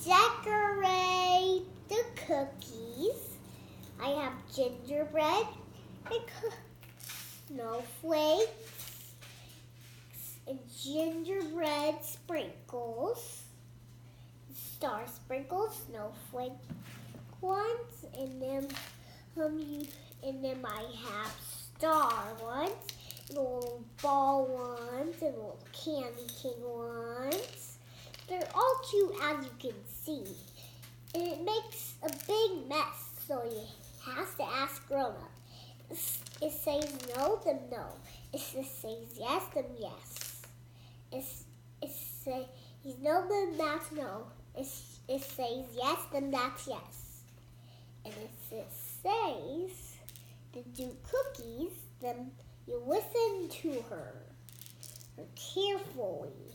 decorate the cookies. I have gingerbread and snowflakes and gingerbread sprinkles, star sprinkles, snowflake ones, and then I have star ones, and little ball ones, and little candy cane ones. They're all cute, as you can see, and it makes a big mess, so you have to ask grown-up. It says no, then no. It says yes, then yes. It says no, then that's no. It says yes, then that's yes. And if it says to do cookies, then you listen to her carefully.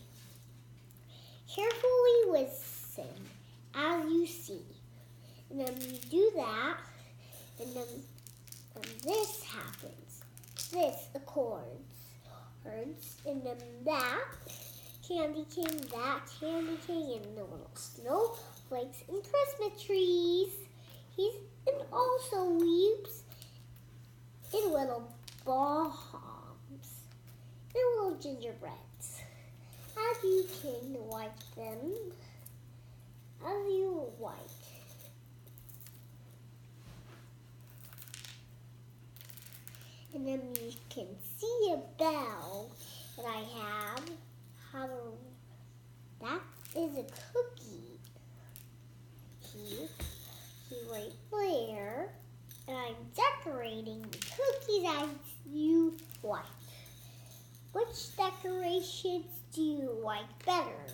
Carefully listen, as you see. And then you do that, and then this happens. This accords. And then that candy cane, and the little snowflakes and Christmas trees. And also leaves and little bombs and little gingerbreads. As you can like them, as you like. And then you can see a bell that I have. That is a cookie. Right there. And I'm decorating the cookies as you like. Which decorations do you like better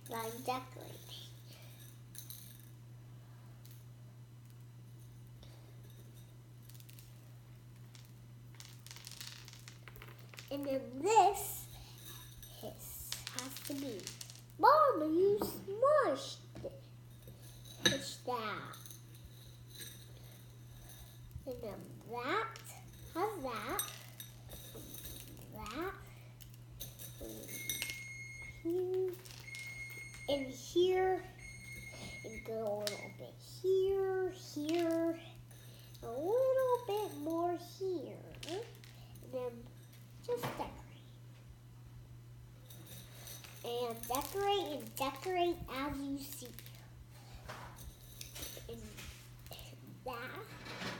that I'm decorating? And then this has to be, Mama, you smushed it. It's that. And then that has that. And here. And go a little bit here. A little bit more here. And then just decorate. And decorate as you see. And that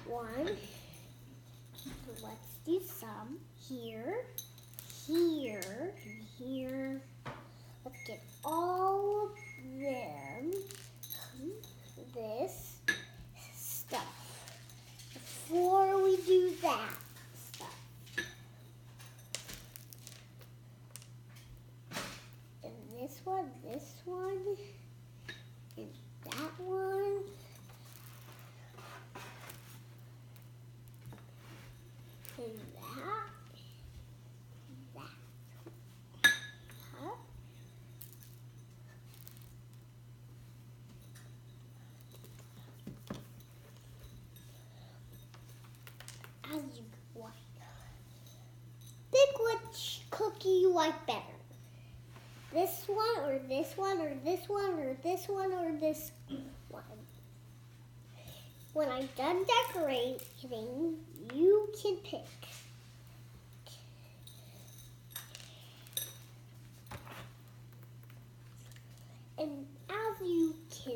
one. Let's do some here, and here. Let's get all of them. This stuff. Before we do that stuff. And this one, and that one. And that. As you like. Pick which cookie you like better. This one, or this one, or this one, or this one, or this one. When I'm done decorating, you can pick. And as you can